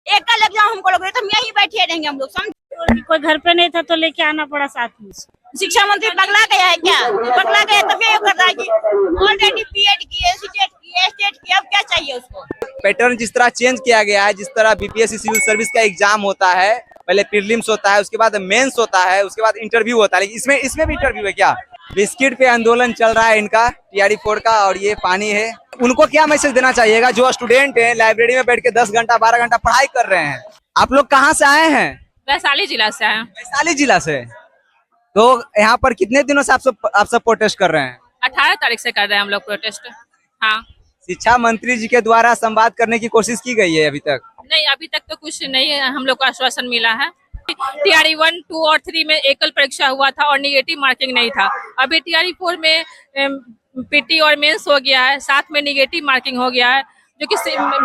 एक कल एग्जाम हमको लग रहा है तो हम यहीं बैठे रहेंगे हम लोग समझ। कोई घर पे नहीं था तो लेके आना पड़ा साथ में। शिक्षा मंत्री पगला गया है क्या? पगला गया तब ये कर रहा है कि ऑलरेडी बीएड किए, सीटेट किए, स्टेट किए, अब क्या चाहिए उसको? पैटर्न जिस तरह चेंज किया गया है, जिस तरह बीपीएससी सिविल सर्विस का एग्जाम होता है, पहले प्रीलिम्स होता है, उसके बाद मेंस होता है, उसके बाद इंटरव्यू होता है, लेकिन इसमें भी इंटरव्यू है क्या? बिस्किट पे आंदोलन चल रहा है इनका, टीआरई 4 का, और ये पानी है। उनको क्या मैसेज देना चाहिएगा जो स्टूडेंट है लाइब्रेरी में बैठ के 10 घंटा 12 घंटा पढ़ाई कर रहे हैं? आप लोग कहाँ से आए हैं? वैशाली जिला से आए। वैशाली जिला से। तो यहाँ पर कितने दिनों से आप सब प्रोटेस्ट कर रहे हैं? 18 तारीख से कर रहे हैं हम लोग प्रोटेस्ट। हाँ, शिक्षा मंत्री जी के द्वारा संवाद करने की कोशिश की गई है अभी तक? नहीं अभी तक तो कुछ नहीं हम लोग को आश्वासन मिला है। टीआरई 1, 2 और 3 में एकल परीक्षा हुआ था और निगेटिव मार्किंग नहीं था। अभी टीआरई 4 में पीटी और मेंस हो गया है, साथ में निगेटिव मार्किंग हो गया है, जो कि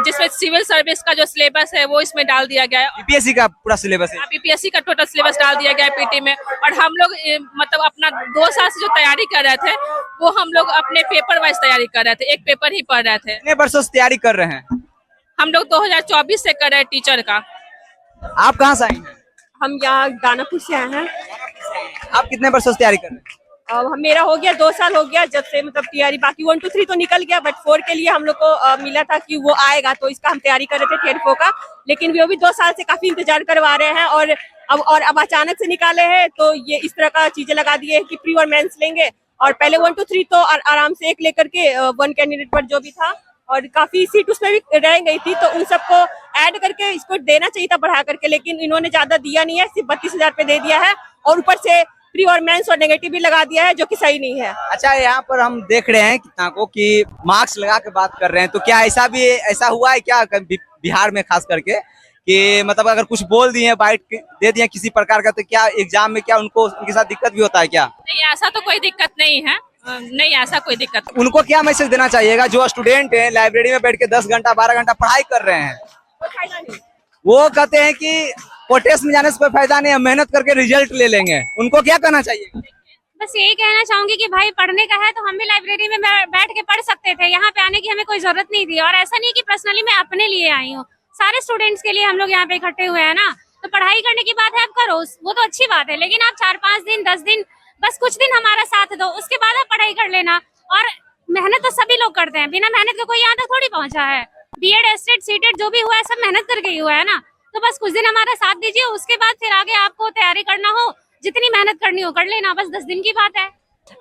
जिसमें सिविल सर्विस का जो सिलेबस है वो इसमें डाल दिया गया है। बीपीएससी का पूरा सिलेबस है? बीपीएससी का टोटल सिलेबस डाल दिया गया है पीटी में। और हम लोग मतलब अपना 2 साल से जो तैयारी कर रहे थे वो हम लोग अपने पेपर वाइज तैयारी कर रहे थे, एक पेपर ही पढ़ रहे थे। कितने वर्षों से तैयारी कर रहे हैं? हम लोग 2024 से कर रहे हैं टीचर का। आप कहाँ से आई हैं? हम यहाँ दानापुर से आए हैं। आप कितने वर्षों से तैयारी कर रहे हैं? मेरा हो गया 2 साल हो गया जब से मतलब तैयारी, बाकी 1, 2, 3 तो निकल गया, बट 4 के लिए हम लोग को मिला था कि वो आएगा, तो इसका हम तैयारी कर रहे थे टीआरई 4 का। लेकिन वो भी 2 साल से काफी इंतजार करवा रहे हैं और अब अचानक से निकाले हैं, तो ये इस तरह का चीजें लगा दिए हैं कि प्री और मेंस लेंगे। और पहले 1, 2, 3 तो आराम से एक लेकर के 1 कैंडिडेट पर जो भी था, और काफी सीट उसमें भी रह गई थी, तो उन सबको ऐड करके इसको देना चाहिए था बढ़ा करके, लेकिन इन्होंने ज्यादा दिया नहीं है, सिर्फ 32,000 पे दे दिया है और ऊपर से प्री और मेंस और नेगेटिव भी लगा दिया है, जो कि सही नहीं है। अच्छा, यहाँ पर हम देख रहे हैं कितना को कि मार्क्स लगा के बात कर रहे हैं, तो क्या ऐसा हुआ है क्या बिहार में खास करके कि मतलब अगर कुछ बोल दिए, बाइट दे दिए किसी प्रकार का, तो क्या एग्जाम में क्या उनके साथ दिक्कत भी होता है क्या? नहीं ऐसा तो कोई दिक्कत नहीं है, नहीं ऐसा कोई दिक्कत। उनको क्या मैसेज देना चाहिएगा जो स्टूडेंट है लाइब्रेरी में बैठ के 10 घंटा 12 घंटा पढ़ाई कर रहे हैं? वो कहते हैं कि प्रोटेस्ट में जाने से कोई फायदा नहीं है, मेहनत करके रिजल्ट ले लेंगे। उनको क्या कहना चाहिए? बस यही कहना चाहूंगी कि भाई पढ़ने का है तो हम भी लाइब्रेरी में बैठ के पढ़ सकते थे, यहाँ पे आने की हमें कोई जरूरत नहीं थी। और ऐसा नहीं कि पर्सनली मैं अपने लिए आई हूँ, सारे स्टूडेंट्स के लिए हम लोग यहाँ पे इकट्ठे हुए हैं ना, तो पढ़ाई करने की बात है आप करो, वो तो अच्छी बात है, लेकिन आप 4-5 दिन 10 दिन बस कुछ दिन हमारा साथ दो, उसके बाद आप पढ़ाई कर लेना। और मेहनत तो सभी लोग करते हैं, बिना मेहनत के कोई यहाँ तक थोड़ी पहुंचा है। बीएड, एस्टेट, सीटेट जो भी हुआ है सब मेहनत करके ही हुआ है ना, तो बस कुछ दिन हमारा साथ दीजिए, उसके बाद फिर आगे आपको तैयारी करना हो, जितनी मेहनत करनी हो कर लेना, बस 10 दिन की बात है।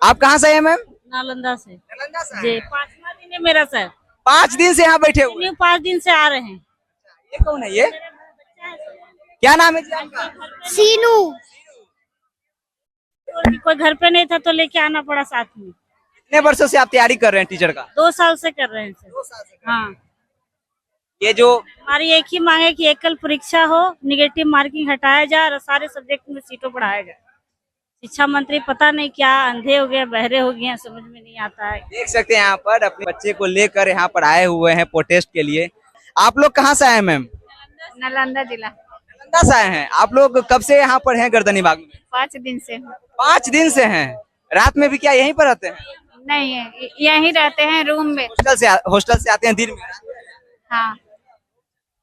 आप कहाँ से हैं मैम? नालंदा से। नालंदा से जी, 5वां दिन है मेरा सर। 5 दिन से यहाँ बैठे हुए? 5 दिन से आ रहे हैं। ये कौन है? ये क्या नाम है जी आपका? सीनू। कोई घर पे नहीं था तो लेके आना पड़ा साथ में। कितने वर्षों से आप तैयारी कर रहे हैं टीचर का? 2 साल से कर रहे हैं सर। 2 साल से। हाँ, ये जो हमारी एक ही मांग है कि एकल परीक्षा हो, निगेटिव मार्किंग हटाया जाए और सारे सब्जेक्ट में सीटों बढ़ाया जाए। शिक्षा मंत्री पता नहीं क्या अंधे हो गए, बहरे हो गए हैं, समझ में नहीं आता है। देख सकते हैं यहाँ पर अपने बच्चे को लेकर यहाँ पर आए हुए हैं प्रोटेस्ट के लिए। आप लोग कहाँ से आए मैम? नालंदा जिला। नालंदा से आए हैं। आप लोग कब से यहाँ पर हैं गर्दनी बाग में? 5 दिन से। 5 दिन से हैं। रात में भी क्या यहीं पर रहते हैं? नहीं, यहीं रहते हैं रूम में। हॉस्टल से आते हैं दिन में? हाँ।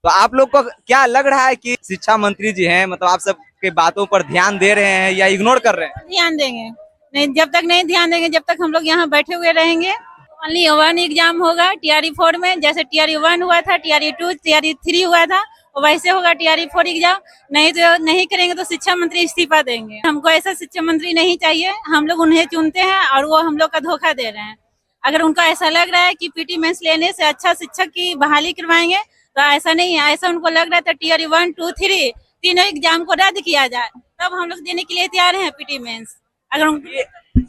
तो आप लोग को क्या लग रहा है कि शिक्षा मंत्री जी हैं, मतलब आप सब के बातों पर ध्यान दे रहे हैं या इग्नोर कर रहे हैं? ध्यान देंगे नहीं, जब तक नहीं ध्यान देंगे, जब तक हम लोग यहाँ बैठे हुए रहेंगे। ओनली 1 एग्जाम होगा टीआरई 4 में, जैसे टीआरई 1 हुआ था, टीआरई 2, टीआरई 3 हुआ था, वैसे होगा टीआरई 4 एग्जाम। नहीं तो नहीं करेंगे तो शिक्षा मंत्री इस्तीफा देंगे। हमको ऐसा शिक्षा मंत्री नहीं चाहिए, हम लोग उन्हें चुनते हैं और वो हम लोग का धोखा दे रहे हैं। अगर उनको ऐसा लग रहा है कि पीटी मेंस लेने से अच्छा शिक्षक की बहाली करवाएंगे, तो ऐसा नहीं है। ऐसा उनको लग रहा है तो टीआरई 1, 2, 3 तीनों एग्जाम को रद्द किया जाए, तब हम लोग देने के लिए तैयार हैं पीटी मेंस। अगर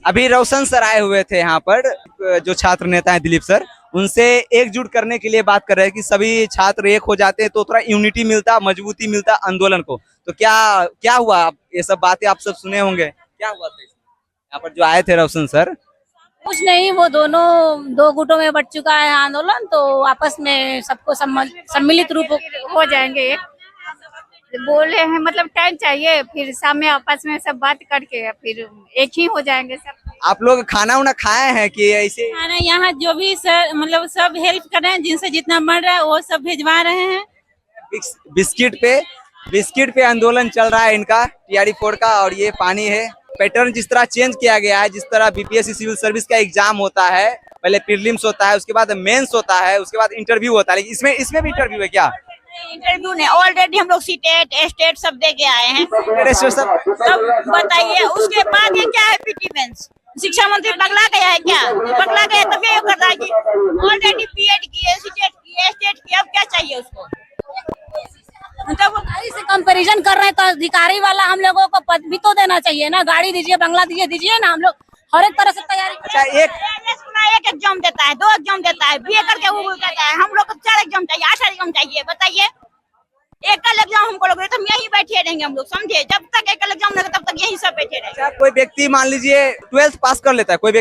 अभी रोशन सर आए हुए थे यहाँ पर, जो छात्र नेता है दिलीप सर, उनसे एकजुट करने के लिए बात कर रहे हैं कि सभी छात्र एक हो जाते हैं तो थोड़ा यूनिटी मिलता, मजबूती मिलता आंदोलन को। तो क्या हुआ? ये सब बातें आप सब सुने होंगे, क्या हुआ था यहाँ पर जो आए थे रोशन सर? कुछ नहीं, वो दोनों 2 गुटों में बट चुका है आंदोलन, तो आपस में सबको सम्मिलित रूप हो जाएंगे। बोले हैं मतलब टाइम चाहिए, फिर शाम में आपस में सब बात करके फिर एक ही हो जाएंगे सब। आप लोग खाना उना खाए हैं कि ऐसे? खाना यहाँ जो भी सर मतलब सब हेल्प कर रहे हैं, जिनसे जितना बढ़ रहा है वो सब भिजवा रहे हैं। बिस्किट पे आंदोलन चल रहा है इनका TRE-4 का। और ये पानी है। पैटर्न जिस तरह चेंज किया गया है, जिस तरह BPSC सिविल सर्विस का एग्जाम होता है, पहले प्रीलिम्स होता है, उसके बाद मेंस होता है, उसके बाद इंटरव्यू होता है। लेकिन इसमें भी इंटरव्यू है क्या? इंटरव्यू ने ऑलरेडी हम लोग सीटेट स्टेट सब दे के आए हैं। सब बताइए, उसके बाद ये क्या है? पीटी मेंस शिक्षा मंत्री पगला गया है क्या? पगला गया तब ये कर रहा है कि ऑलरेडी बीएड किए, सीटेट किए, स्टेट किए, अब क्या चाहिए उसको? मतलब से कंपैरिजन कर रहे हैं तो अधिकारी वाला हम लोगों को पद भी तो देना चाहिए ना। गाड़ी दीजिए, बंगला दीजिए ना। हम लोग हर एक तरह से तैयारी। अच्छा, एक एग्जाम देता है, 2 एग्जाम देता है, बीए करके वो कहता है हम लोग को 4 एग्जाम चाहिए, 8 एग्जाम चाहिए। बताइए, एकल एग्जाम हमको लोग तो हम यहीं बैठे रहेंगे। हम लोग समझे, जब तक एकल एग्जाम नहीं तब तक यहीं सब बैठे रहेंगे। अच्छा, कोई व्यक्ति मान लीजिए 12th पास कर लेता है, कोई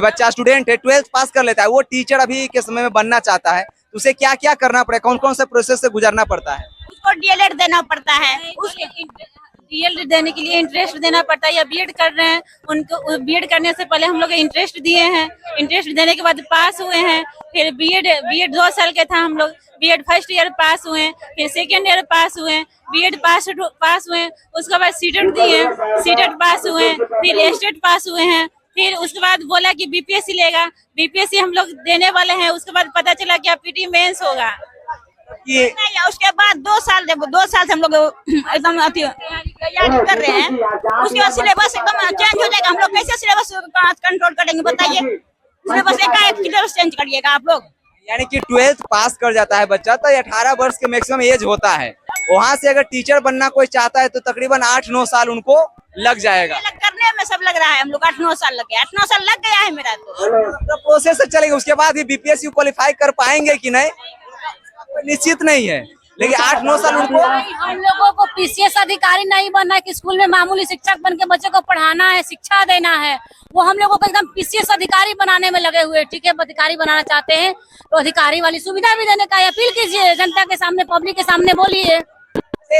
बच्चा स्टूडेंट है 12th पास कर लेता है, वो टीचर अभी के समय में बनना चाहता है, तो उसे क्या क्या करना पड़ेगा? कौन कौन से प्रोसेस से गुजरना पड़ता है? उसको डीएलएड देना पड़ता है। उसके डीएलएड देने के लिए इंटरेस्ट देना पड़ता है, या बीएड कर रहे हैं उनको बीएड करने से पहले हम लोग इंटरेस्ट दिए हैं। इंटरेस्ट देने के बाद पास हुए हैं। फिर बीएड 2 साल के था, हम लोग बीएड फर्स्ट ईयर पास हुए, फिर सेकेंड ईयर पास हुए, बीएड पास हुए, उसके बाद सीटेट दिए, सीटेट पास हुए, फिर स्टेट पास हुए हैं। फिर उसके बाद बोला कि बीपीएससी लेगा, बीपीएससी हम लोग देने वाले हैं। उसके बाद पता चला कि पीटी मेंस होगा। ये नहीं, उसके बाद 2 साल से हम लोग एकदम तैयारी कर रहे हैं। उसके बाद सिलेबस एकदम चेंज हो जाएगा। हम लोग कैसे सिलेबस कंट्रोल करेंगे? बताइए, सिलेबस एकाएक सिलेबस चेंज करिएगा आप लोग। यानी कि 12th पास कर जाता है बच्चा तो 18 वर्ष के मैक्सिमम एज होता है। वहाँ से अगर टीचर बनना कोई चाहता है तो तकरीबन 8-9 साल उनको लग जाएगा। करने में सब लग रहा है। हम लोग 8-9 साल लग गया, 8-9 साल लग गया है मेरा तो प्रोसेस से चलेगा। उसके बाद ही BPSC क्वालिफाई कर पाएंगे कि नहीं निश्चित नहीं है, लेकिन 8-9 साल उनको। हम लोगों को पीसीएस अधिकारी नहीं बनना है कि स्कूल में मामूली शिक्षक बन के बच्चे को पढ़ाना है, शिक्षा देना है। वो हम लोगों को एकदम पीसीएस अधिकारी बनाने में लगे हुए। ठीक है, अधिकारी बनाना चाहते हैं तो अधिकारी वाली सुविधा भी देने का अपील कीजिए, जनता के सामने, पब्लिक के सामने बोलिए।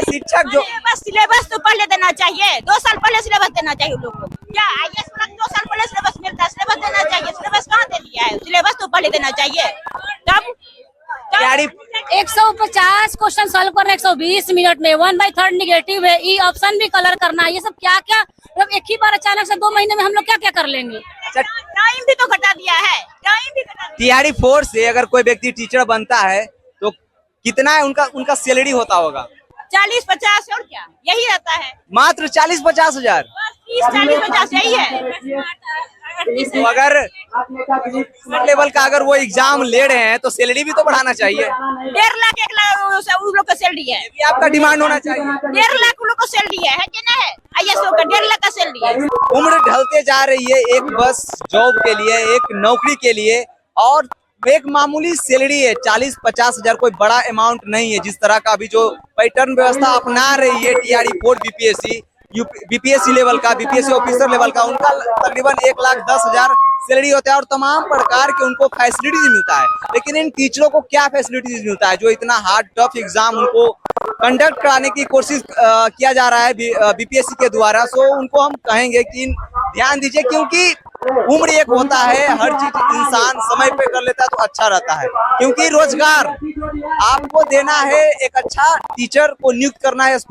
शिक्षक जो सिलेबस तो पहले देना चाहिए, 2 साल पहले सिलेबस देना चाहिए लोग को। क्या IAS में 2 साल पहले सिलेबस मिलता है? सिलेबस देना चाहिए। सिलेबस कहाँ दे दिया है? सिलेबस तो पहले देना चाहिए। तब 150 क्वेश्चन सॉल्व करना 120 मिनट में, 1/3 निगेटिव है, ई ऑप्शन भी कलर करना है। ये सब क्या क्या मतलब एक ही बार अचानक से 2 महीने में हम लोग क्या क्या कर लेंगे? टाइम भी तो घटा दिया है, टाइम भी घटा दिया। TRE-4 से अगर कोई व्यक्ति टीचर बनता है तो कितना है उनका सैलरी होता होगा? 40-50 और क्या यही रहता है। मात्र 40-50 हजार। 30-40-50 यही है। तो अगर लेवल का अगर वो एग्जाम ले रहे हैं तो सैलरी भी तो बढ़ाना चाहिए। 1.5 लाख 1 लाख उन लोग का सैलरी है। ये भी आपका डिमांड होना चाहिए। 1.5 लाख उन लोग को सैलरी है कि नहीं है? IAS लोग का 1.5 लाख का सैलरी है। उम्र ढलते जा रही है, एक बस जॉब के लिए, एक नौकरी के लिए, और एक मामूली सैलरी है 40-50 हजार। कोई बड़ा अमाउंट नहीं है। जिस तरह का अभी जो पैटर्न व्यवस्था अपना रही है TRE-4 BPSC लेवल का, BPSC ऑफिसर लेवल का, उनका तकरीबन 1,10,000 सैलरी होता है और तमाम प्रकार के उनको फैसिलिटीज मिलता है। लेकिन इन टीचरों को क्या फैसिलिटीज मिलता है जो इतना हार्ड टफ एग्जाम उनको कंडक्ट कराने की कोशिश किया जा रहा है BPSC के द्वारा? सो उनको हम कहेंगे कि ध्यान दीजिए, क्योंकि उम्र एक होता है, हर चीज इंसान समय पे कर लेता है तो अच्छा रहता है। क्योंकि रोजगार आपको देना है, एक अच्छा टीचर को नियुक्त करना है स्कूल